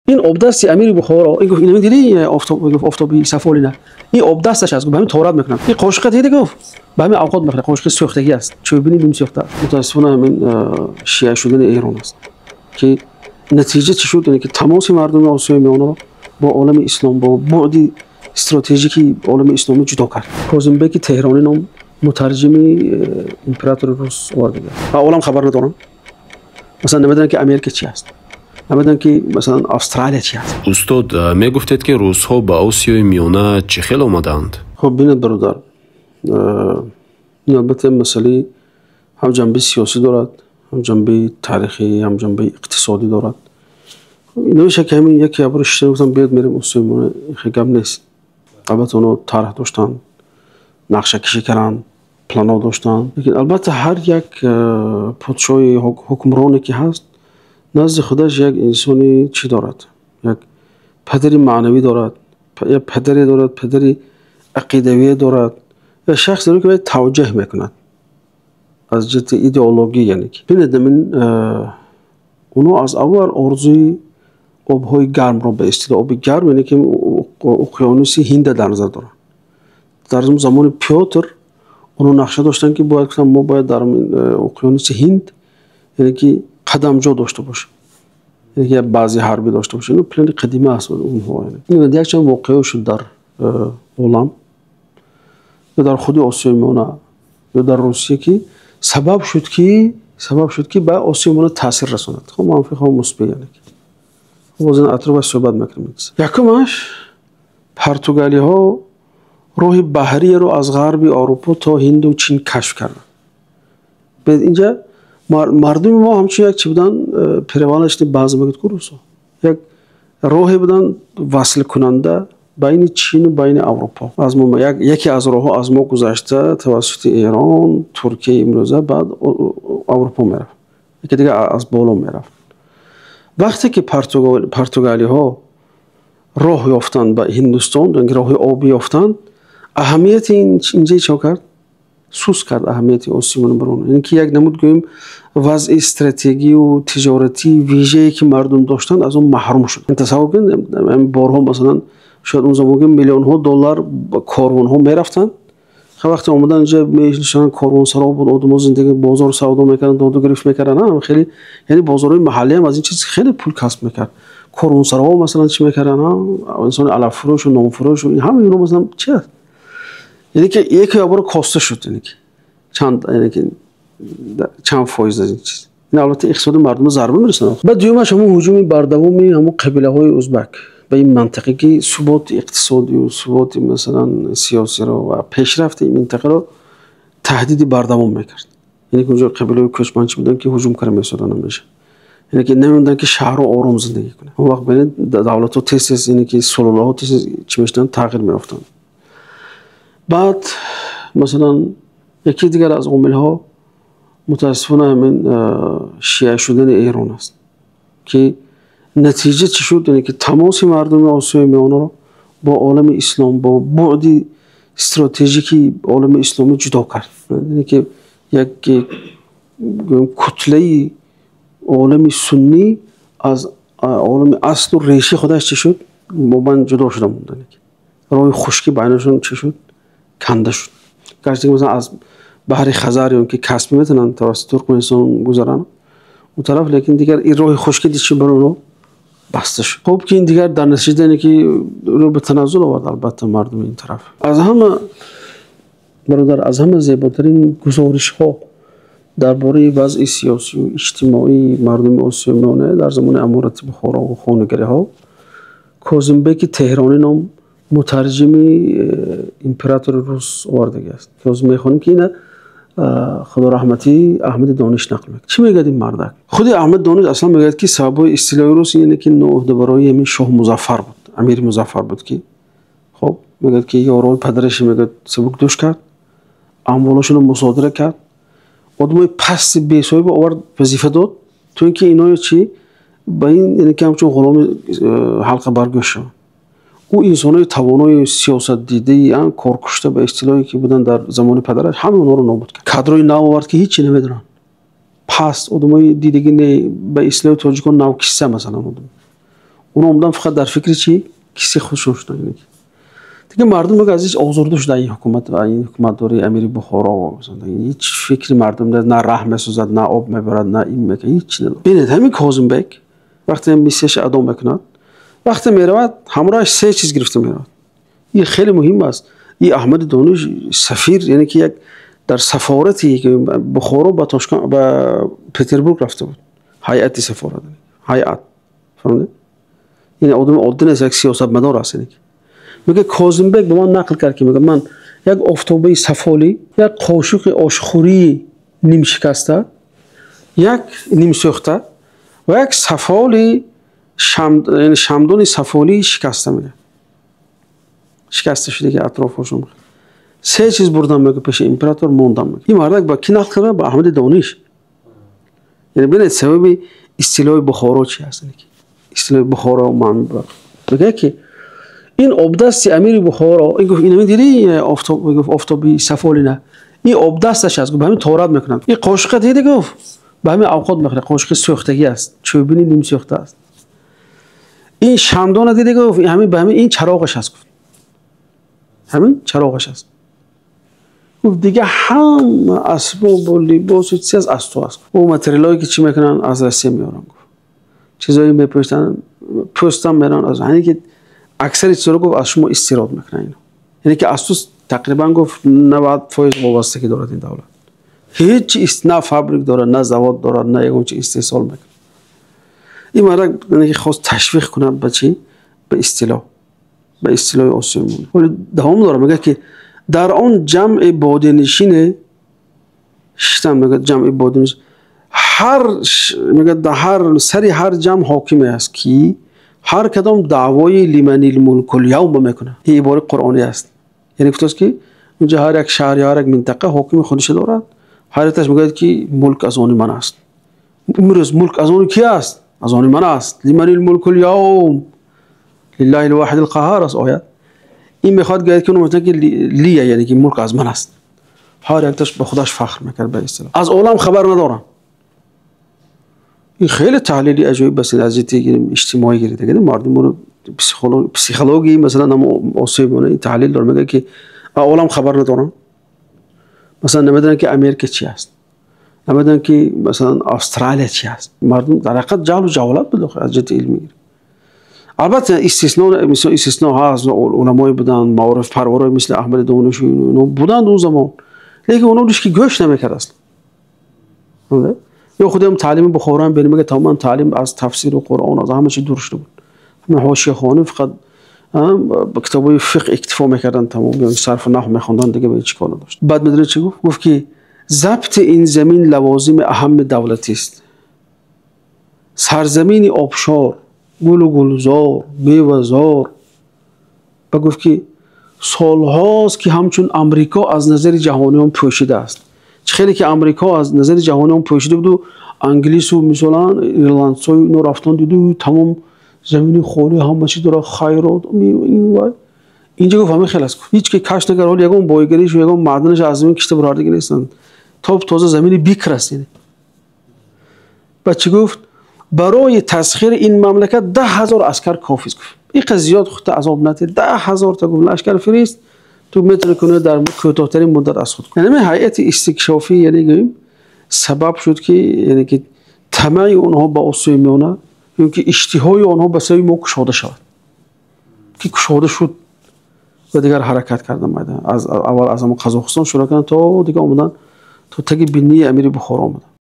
این آبدست امیر بخارا این گفت اینو دیدی آفتابی صفالی نه این آبدستش است گفت همین تورات میکنم این قاشق دیگه گفت به همین اوقات میخوره قاشق سوختگی است چه ببینید سوخته متاسفانه همین شیعه شدن ایران است که نتیجه چی شد یعنی که تماس مردم آسیای میانه با عالم اسلام با بعدی استراتژیکی عالم اسلامی جدا کرد کاظم بیگ تهرانی نام مترجم امپراتور روس آورده عالم خبر ندارن مثلا نمیدونن که امریکا چی است نمیدونن که مثلا استرالیا چی است استاد میگفتید که روس‌ها به آسیای میانه چه خیلی آمدند خب ببینید برادر این البته مسئله هم جنبه سیاسی دارد هم جنبه تاریخی هم جنبه اقتصادی دارد اینا که همین یکی ابر اشتباه گفتم بیاد میریم آسیای میانه خیلی گپ نیست البته اونا طرح داشتن نقشه کشی کردن پلانا داشتن لیکن البته هر یک پادشاه حکمرانی که هست نزد خودش یک انسانی چی دارد یک پدری معنوی دارد یا پدری دارد پدری عقیدوی دارد یا شخص دارد که باید توجه میکند از جهت ایدئولوژی یعنی که ببینید من اونا از اول آرزوی آبهای گرم را به اصطلاح آب گرم یعنی که اقیانوس هند در نظر دارن در زمان پیوتر اونا نقشه داشتن که باید ما باید در اقیانوس هند یعنی که قدمجو داشته باشیم یعنی که بعضی حربی داشته باشیم اینو پلن قدیمی است اونها یعنی این یک چند واقعه شد در عالم یا در خود آسیای میانه یا در روسیه که سبب شد که به آسیای میانه تاثیر رساند خب منفی خب مثبت یعنی باز این اطراف صحبت میکنیم یکمش پرتغالی ها راه بحری رو از غرب اروپا تا هند و چین کشف کردن به اینجا مردم ما همچون یک چی بودن پیروانش بعضی میگه کروسا یک راهی بودن وصل کننده بین چین و بین اروپا از ما یکی از راه ها از ما گذشته توسط ایران ترکیه امروزه بعد اروپا میرفت یکی دیگه از بالا میرفت وقتی که پرتغالی ها راه یافتند به هندوستان یعنی راه آبی یافتند اهمیت اینجا چه کرد سوس کرد اهمیت آسیای میانه برون یعنی که یک نمود گوییم وضع استراتژی و تجارتی ویژه‌ای که مردم داشتن از اون محروم شد تصور کنید بارها مثلا شاید اون زمان میلیون ها دلار کاروان ها میرفتن وقتی اومدن اینجا میشن کاروانسرا بود آدم زندگی بازار سودا میکردن داد گرفت میکردن خیلی یعنی بازارهای محلی هم از این چیز خیلی پول کسب میکرد کاروانسرا مثلا چی میکردن انسان علف فروش و نان فروش و همه اینا مثلا چی هست یعنی که یک بار کاسته شد یعنی که چند فایز از این چیز این البته اقتصاد مردم ضربه میرسونه بعد دومش همون هجوم بردوامی همون قبیله های ازبک به این منطقه که ثبات اقتصادی و ثبات مثلا سیاسی و پیشرفت این منطقه رو تهدید بردوام میکرد یعنی که اونجا قبیله کوچمنچی بودن که هجوم کردن میسادن میشه یعنی که نمیدونن که شهر رو آروم زندگی کنه اون وقت ببینید دولت ها تیسیس یعنی که سلوله ها تیسیس چی میشدن تغییر میافتن بعد مثلا یکی دیگر از عامل ها متاسفانه همین شیعه شدن ایران است که نتیجه چی شد یعنی که تماس مردم آسیای میانه رو با عالم اسلام با بعدی استراتژیکی عالم اسلامی جدا کرد یعنی که یک کتله عالم سنی از عالم اصل و ریشه خودش چی شد مبین جدا شده موندن راه خشکی بینشون چی شد کنده شد گرچه مثلا از بحر خزر اون که کسب میتونن توسط ترکمنستان گذرن اون طرف لیکن دیگر این راه خشکی دیگه برونو بسته شد خب که این دیگر در نتیجه اینه که رو به تنزل آورد البته مردم این طرف از همه برادر از همه زیباترین گزارش ها درباره وضع سیاسی و اجتماعی مردم آسیای میانه در زمان امارت بخارا و خانگری ها کاظم بیگ تهرانی نام مترجم امپراتور روس آورده است کاظم میخوانیم که اینه خدا رحمتی احمد دانش نقل میکنه چی میگه این مردک خود احمد دانش اصلا میگه که سبب استیلای روس اینه که نوعده برای همین شاه مظفر بود امیر مظفر بود که خب میگه که یارو پدرش میگه سبک دوش کرد اموالشون رو مصادره کرد آدمای پست بی‌صاحب آورد وظیفه داد تو اینکه اینا چی با این یعنی که همچون غلام حلقه برگشت شد او انسانای توانای سیاست دیده ان کارکشته به اصطلاحی که بودن در زمان پدرش همه اونا رو نابود کرد کادرای نو آورد که هیچ نمیدونن پس آدمای دیدگی به اصطلاح تاجیکان نوکیسه مثلا اونا اومدن فقط در فکر چی؟ کیسه خودشون شدن. دیگه مردم دیگه از هیچ آزرده شده این حکومت و این حکومتداری امیر بخارا و مثلا هیچ فکری مردم نه رحم میسوزد، نه آب میبرد، نه این میکنه، هیچ چیزی نداره. ببینید همین کاظم بک وقتی میسیش ادام میکند، وقتی میرود همراهش 3 چیز گرفته میرود. این خیلی مهم است. این احمد دانش سفیر، یعنی که یک در سفارتی که بخارا با تاشکند با پترزبورگ رفته بود، هیئت سفارت، هیئت، فهمیدید؟ یعنی آدم عادی نیست، یک سیاستمدار است. میگه کاظم بک به من نقل کرد که میگه من یک آفتابه سفالی، یک قاشق آشخوری نیم شکسته، یک نیم سوخته و یک سفالی یعنی شمدان سفالی شکسته، میگه شکسته شده که اطرافش میگه 3 چیز بردم میگه پیش امپراتور موندم. میگه این مرد با کی نقل کرده؟ با احمد دانش. یعنی ببینید سبب اصطلاح بخارا چی هست. اصطلاح بخارا من میگه که این آبدست امیر بخارا، این گفت اینو دیدی آفتابی سفالی نه، این آبدستش است، به همین تورات میکنن. این قاشق دیدی گفت به همین اوقات میخوره، قاشق سوختگی است، چوبینی نیم سوخته است. این شمدان دیدی گفت همین به همین این چراغش است، گفت همین چراغش است. گفت دیگه هم اسباب و لباس و چیزی از تو است. او متریالایی که چی میکنن از روسیه میارن، گفت چیزایی میپوشن پوستم میرن از همین که اکثر چیزا گفت از شما استیراد میکنن اینا. یعنی که از تو تقریبا گفت 90% وابستگی دارد این دولت. هیچ نه فابریک داره، نه زواد داره، نه یگون چی استحصال میکنه. این مرد یعنی که خواست تشویق کنه به چی؟ به اصطلاح آسیایی. ولی دوام داره میگه که در آن جمع بادنشین شتم، میگه جمع بادنشین میگه در هر سری هر جمع حاکمی است که هر کدام دعوای لمن الملک الیوم میکنه. این عبارت قرآنی است. یعنی گفته است که اونجا هر یک شهر یا هر یک منطقه حاکم خودش دارد، هرتش میگه که ملک از آن من است. امروز ملک از آن کی است؟ از آن من است. لمن الملک الیوم لله الواحد القهار است آیت. این میخواد گفت که اون مثلا که لیه، یعنی که ملک از من است. هر یکش به خودش فخر میکرد به اصطلاح. از عالم خبر ندارن. این خیلی تحلیلی عجیب بس از اجتماعی گیره دیگه مردم رو پسیخولوژی مثلا نمو آسیبونه این تحلیل داره، میگه که عالم خبر ندارن. مثلا نمیدونن که امریکا چی است، نمیدونن که مثلا استرالیا چی است. مردم در حقیقت جهل و جهالت بود از جهت علمی. البته استثناء هست، علمای بودن معارف پرورای مثل احمد دانش اینو بودن اون زمان، لیکن اونا دوش که گوش نمیکرد اصلا. یا خودم تعلیم بخارا هم میگه تمام تعلیم از تفسیر و قرآن از همه چی دور شده بود. همه حاشیه خوانی فقط با کتابای فقه اکتفا میکردن، تمام یعنی صرف نحو میخوندن دیگه به چیکار نداشت. بعد میدونه چی گفت؟ گفت که ضبط این زمین لوازم اهم دولتی است. سرزمین آبشار، گل و گلزار، میوه‌زار. و گفت که سالهاست که همچون امریکا از نظر جهانیان پوشیده است. خیلی که امریکا از نظر جهانیان پوشیده بود و انگلیس و مثلا ایرلندسای اینو رفتن دیدو تمام زمین خالی همه چی داره، خیرات اینجا گفت همه خیلی است. هیچ که کاش نگر حال یگون بایگریش و یگون معدنش از زمین کشته برار دیگه نیستن. تازه زمین بیکر است. بعد چی گفت؟ برای تسخیر این مملکت 10,000 عسکر کافی است. این قضیات خود عذاب نده. 10,000 تا گفت لشکر فرست تو میتونه کنه در کوتاه‌ترین مدت از خود کنه. یعنی هیئت استکشافی یعنی سبب شد که یعنی که طمع اونها با آسیای میانه، یعنی که اشتهای آنها به سوی ما کشاده شود. که کشاده شد و دیگر حرکت کردن. از اول از قزاقستان شروع کردن تا دیگه آمدن تا تگ بینی امیر بخارا آمدن.